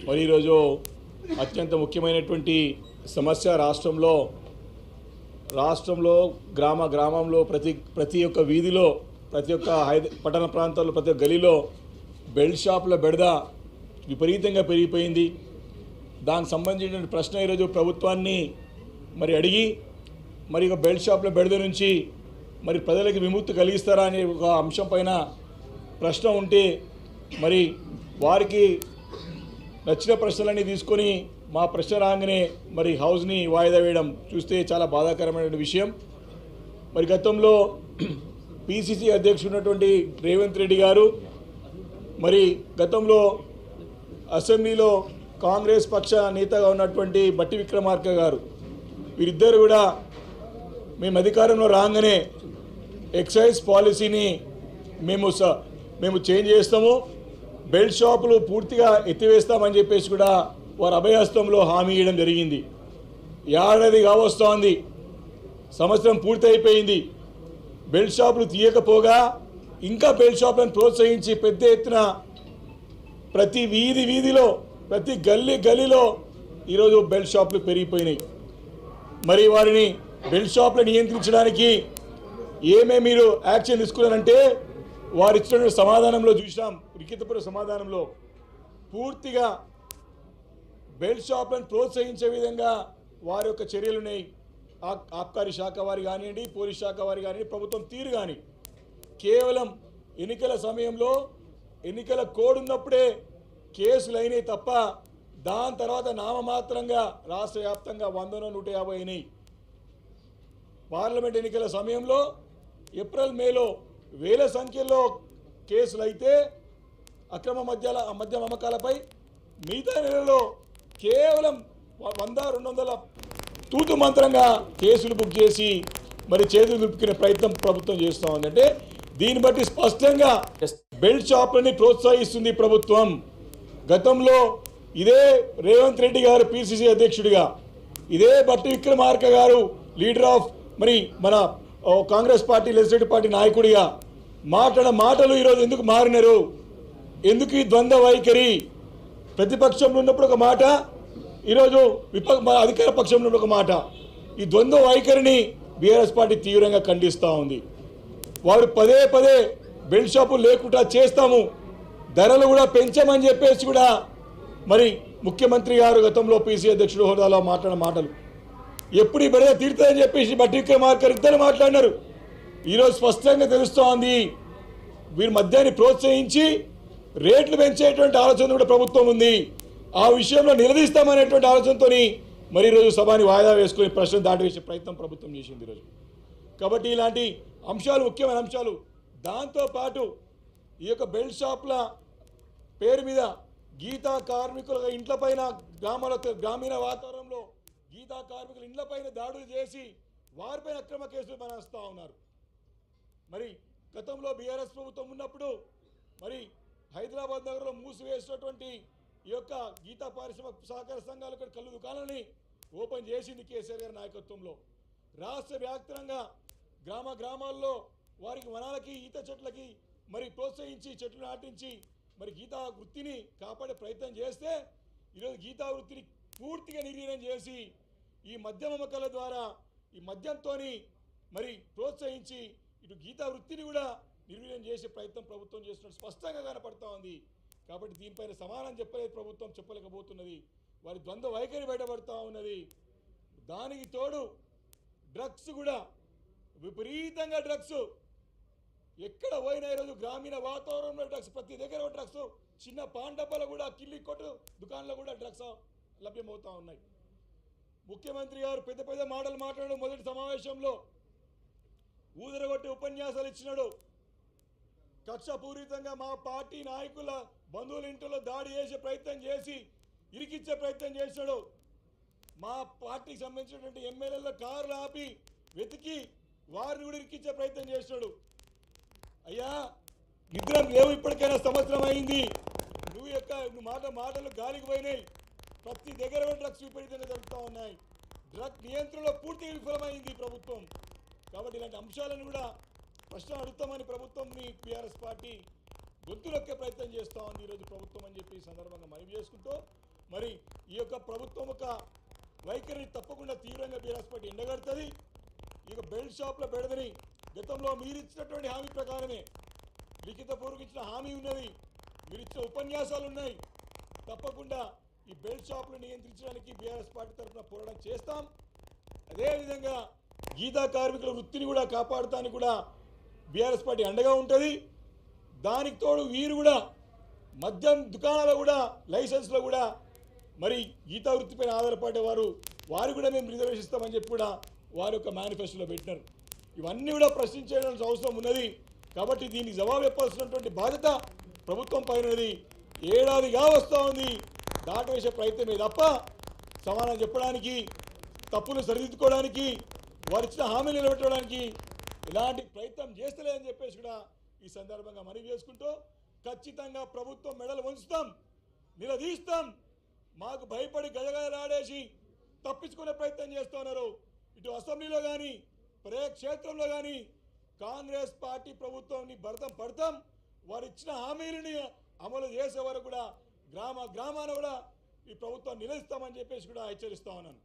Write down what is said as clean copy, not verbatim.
మరి ఈరోజు అత్యంత ముఖ్యమైనటువంటి సమస్య రాష్ట్రంలో గ్రామంలో ప్రతి ఒక్క వీధిలో ప్రతి ఒక్క పట్టణ ప్రాంతాల్లో ప్రతి ఒక్క గలీలో బెల్ట్ షాపుల బెడద విపరీతంగా పెరిగిపోయింది. దానికి సంబంధించిన ప్రశ్న ఈరోజు ప్రభుత్వాన్ని మరి అడిగి మరి ఒక బెల్ట్ షాపుల బెడద నుంచి మరి ప్రజలకు విముక్తి కలిగిస్తారా అనే ఒక అంశం పైన ప్రశ్న ఉంటే మరి వారికి నచ్చిన ప్రశ్నలన్నీ తీసుకొని మా ప్రశ్న రాగానే మరి హౌస్ని వాయిదా వేయడం చూస్తే చాలా బాధాకరమైన విషయం. మరి గతంలో పిసిసి అధ్యక్షుడు ఉన్నటువంటి రేవంత్ రెడ్డి గారు మరి గతంలో అసెంబ్లీలో కాంగ్రెస్ పక్ష నేతగా ఉన్నటువంటి బట్టి విక్రమార్క గారు వీరిద్దరు కూడా మేము అధికారంలో రాగానే ఎక్సైజ్ పాలసీని మేము చేంజ్ చేస్తాము, బెల్ట్ షాపులు పూర్తిగా ఎత్తివేస్తామని చెప్పేసి కూడా వారు అభయహస్తంలో హామీ ఇవ్వడం జరిగింది. ఏడాది కావస్తోంది, సంవత్సరం పూర్తి అయిపోయింది. బెల్ట్ షాపులు తీయకపోగా ఇంకా బెల్ట్ షాపులను ప్రోత్సహించి పెద్ద ఎత్తున ప్రతి వీధిలో ప్రతి గల్లీలో ఈరోజు బెల్ట్ షాపులు పెరిగిపోయినాయి. మరి వారిని బెల్ట్ షాపులు నియంత్రించడానికి ఏమేమి మీరు యాక్షన్ తీసుకున్నారంటే వారు ఇచ్చిన సమాధానంలో చూసాం, లిఖితపూర్వ సమాధానంలో పూర్తిగా బెల్ట్ షాపులను ప్రోత్సహించే విధంగా వారి యొక్క చర్యలు ఉన్నాయి. ఆబ్కారీ శాఖ వారి కానివ్వండి, పోలీస్ శాఖ వారి కానివ్వండి, ప్రభుత్వం తీరు కానీ కేవలం ఎన్నికల సమయంలో ఎన్నికల కోడ్ ఉన్నప్పుడే కేసులు అయినాయి తప్ప దాని తర్వాత నామమాత్రంగా రాష్ట్ర వ్యాప్తంగా 100-150 అయినాయి. పార్లమెంట్ ఎన్నికల సమయంలో ఏప్రిల్ మేలో వేల సంఖ్యలో కేసులు అయితే అక్రమ మద్యం అమ్మకాలపై మిగతా నెలలో కేవలం 100-200 తూతు మంత్రంగా కేసులు బుక్ చేసి మరి చేతులు దులుపుకునే ప్రయత్నం ప్రభుత్వం చేస్తూ ఉందంటే దీన్ని బట్టి స్పష్టంగా బెల్ట్ షాపులని ప్రోత్సహిస్తుంది ప్రభుత్వం. గతంలో ఇదే రేవంత్ రెడ్డి గారు పిసిసి అధ్యక్షుడిగా, ఇదే బట్టి విక్రమార్క గారు లీడర్ ఆఫ్ మరి మన కాంగ్రెస్ పార్టీ లెజిస్లేటివ్ పార్టీ నాయకుడిగా మాటలు ఈరోజు ఎందుకు మారినారు? ఎందుకు ఈ ద్వంద్వ వైఖరి? ప్రతిపక్షంలో ఉన్నప్పుడు ఒక మాట, ఈరోజు అధికార పక్షంలో ఉన్నప్పుడు ఒక మాట. ఈ ద్వంద్వ వైఖరిని బీఆర్ఎస్ పార్టీ తీవ్రంగా ఖండిస్తూ ఉంది. వారు పదే బెల్ట్ షాపులు లేకుండా చేస్తాము, ధరలు కూడా పెంచామని చెప్పేసి కూడా మరి ముఖ్యమంత్రి గారు గతంలో పిసిసి అధ్యక్షుడు హోదాలో మాట్లాడిన మాటలు ఎప్పుడు ఈ బెడద తీరుతుందని చెప్పేసి బట్టి విక్రమార్క ఇద్దరు మాట్లాడినారు. ఈరోజు స్పష్టంగా తెలుస్తోంది వీరు మద్యాన్ని ప్రోత్సహించి రేట్లు పెంచేటువంటి ఆలోచన కూడా ప్రభుత్వం ఉంది. ఆ విషయంలో నిలదీస్తామనేటువంటి ఆలోచనతో మరి ఈరోజు సభని వాయిదా వేసుకుని ప్రశ్న దాటివేసే ప్రయత్నం ప్రభుత్వం చేసింది ఈరోజు. కాబట్టి ఇలాంటి అంశాలు ముఖ్యమైన అంశాలు. దాంతోపాటు ఈ యొక్క బెల్ట్ షాప్ల పేరు మీద గీతా కార్మికుల ఇండ్లపైన గ్రామీణ వాతావరణంలో గీతా కార్మికుల ఇండ్లపైన దాడులు చేసి వారిపైన అక్రమ కేసులు బనాయిస్తూ ఉన్నారు. మరి గతంలో బీఆర్ఎస్ ప్రభుత్వం ఉన్నప్పుడు మరి హైదరాబాద్ నగరంలో మూసివేసినటువంటి ఈ యొక్క గీతా పారిశ్రామిక సహకార సంఘాలు కళ్ళు దుకాణాలని ఓపెన్ చేసింది కేసీఆర్ గారి నాయకత్వంలో. రాష్ట్ర వ్యాప్తంగా గ్రామాల్లో వారికి వనాలకి ఈత చెట్లకి మరి ప్రోత్సహించి చెట్లు నాటించి మరి గీతా వృత్తిని కాపాడే ప్రయత్నం చేస్తే ఈరోజు గీతా వృత్తిని పూర్తిగా నిర్వీర్యం చేసి ఈ మద్యం అమ్మకాల ద్వారా ఈ మద్యంతో మరి ప్రోత్సహించి ఇటు గీతా వృత్తిని కూడా నిర్వీర్యం చేసే ప్రయత్నం ప్రభుత్వం చేస్తున్నట్టు స్పష్టంగా కనపడతా ఉంది. కాబట్టి దీనిపైన సమాధానం ప్రభుత్వం చెప్పలేకపోతున్నది. వారి ద్వంద్వ వైఖరి బయటపడతా ఉన్నది. దానికి తోడు డ్రగ్స్ కూడా విపరీతంగా డ్రగ్స్ ఎక్కడ పోయినా ఈరోజు గ్రామీణ వాతావరణంలో డ్రగ్స్, ప్రతి దగ్గర డ్రగ్స్, చిన్న పాన్ డబ్బాలో కూడా కిల్లి కొట్టు దుకాణంలో కూడా డ్రగ్స్ లభ్యమవుతూ ఉన్నాయి. ముఖ్యమంత్రి గారు పెద్ద మాటలు మాట్లాడడం మొదటి సమావేశంలో ఊదరగొట్టి ఉపన్యాసాలు ఇచ్చినాడు. కక్షపూరితంగా మా పార్టీ నాయకుల బంధువుల ఇంట్లో దాడి చేసే ప్రయత్నం చేసి ఇరికిచ్చే ప్రయత్నం చేసినాడు. మా పార్టీకి సంబంధించినటువంటి ఎమ్మెల్యేల కార్లు ఆపి వెతికి వారిని కూడా ఇరికిచ్చే ప్రయత్నం చేసినాడు. అయ్యా నిద్రం లేవు, ఇప్పటికైనా సంవత్సరం అయింది, మాటలు గాలికి పోయినాయి. ప్రతి దగ్గర డ్రగ్స్ విపరీతంగా జరుగుతూ ఉన్నాయి. డ్రగ్ నియంత్రణలో పూర్తిగా విఫలమైంది ప్రభుత్వం. కాబట్టి ఇలాంటి అంశాలను కూడా ప్రశ్న అడుగుతామని ప్రభుత్వంని బీఆర్ఎస్ పార్టీ గొంతు నొక్కే ప్రయత్నం చేస్తూ ఉంది ఈరోజు ప్రభుత్వం అని చెప్పి ఈ సందర్భంగా మనవి చేస్తూ తెలియజేసుకుంటూ మరి ఈ యొక్క ప్రభుత్వం యొక్క వైఖరిని తప్పకుండా తీవ్రంగా బీఆర్ఎస్ పార్టీ ఎండగడుతుంది. ఇక బెల్ట్ షాప్ల బెడదని గతంలో మీరు ఇచ్చినటువంటి హామీ ప్రకారమే లిఖితపూర్వక ఇచ్చిన హామీ ఉన్నది, మీరు ఇచ్చిన ఉపన్యాసాలు ఉన్నాయి. తప్పకుండా ఈ బెల్ట్ షాపులు నియంత్రించడానికి బీఆర్ఎస్ పార్టీ తరఫున పోరాటం చేస్తాం. అదేవిధంగా గీతా కార్మికుల వృత్తిని కూడా కాపాడటానికి కూడా బీఆర్ఎస్ పార్టీ అండగా ఉంటుంది. దానికి తోడు వీరు కూడా మద్యం దుకాణాలు కూడా లైసెన్స్లో కూడా మరి గీతా వృత్తిపైన ఆధారపడేవారు వారు కూడా మేము రిజర్వేషన్ ఇస్తామని చెప్పి కూడా వారి యొక్క మేనిఫెస్టోలో పెట్టినారు. ఇవన్నీ కూడా ప్రశ్నించాల్సిన అవసరం ఉన్నది. కాబట్టి దీనికి జవాబు చెప్పాల్సినటువంటి బాధ్యత ప్రభుత్వం పైన ఉన్నది. ఏడాదిగా వస్తూ ఉంది, దాటవేసే ప్రయత్నమే తప్ప సమాధానం చెప్పడానికి, తప్పులు సరిదిద్దుకోవడానికి, వారు ఇచ్చిన హామీలు నిలబెట్టడానికి ఎలాంటి ప్రయత్నం చేస్తలేదని చెప్పేసి కూడా ఈ సందర్భంగా మనవి చేసుకుంటూ ఖచ్చితంగా ప్రభుత్వం మెడలు వంచుతాం, నిలదీస్తాం. మాకు భయపడి గజగజలాడేసి తప్పించుకునే ప్రయత్నం చేస్తూ ఉన్నారు. ఇటు అసెంబ్లీలో కానీ ప్రజాక్షేత్రంలో కానీ కాంగ్రెస్ పార్టీ ప్రభుత్వాన్ని భరతం పడతాం. వారు ఇచ్చిన హామీలని అమలు చేసే వరకు కూడా గ్రామాన కూడా ఈ ప్రభుత్వాన్ని నిలదీస్తామని చెప్పేసి కూడా హెచ్చరిస్తా ఉన్నాను.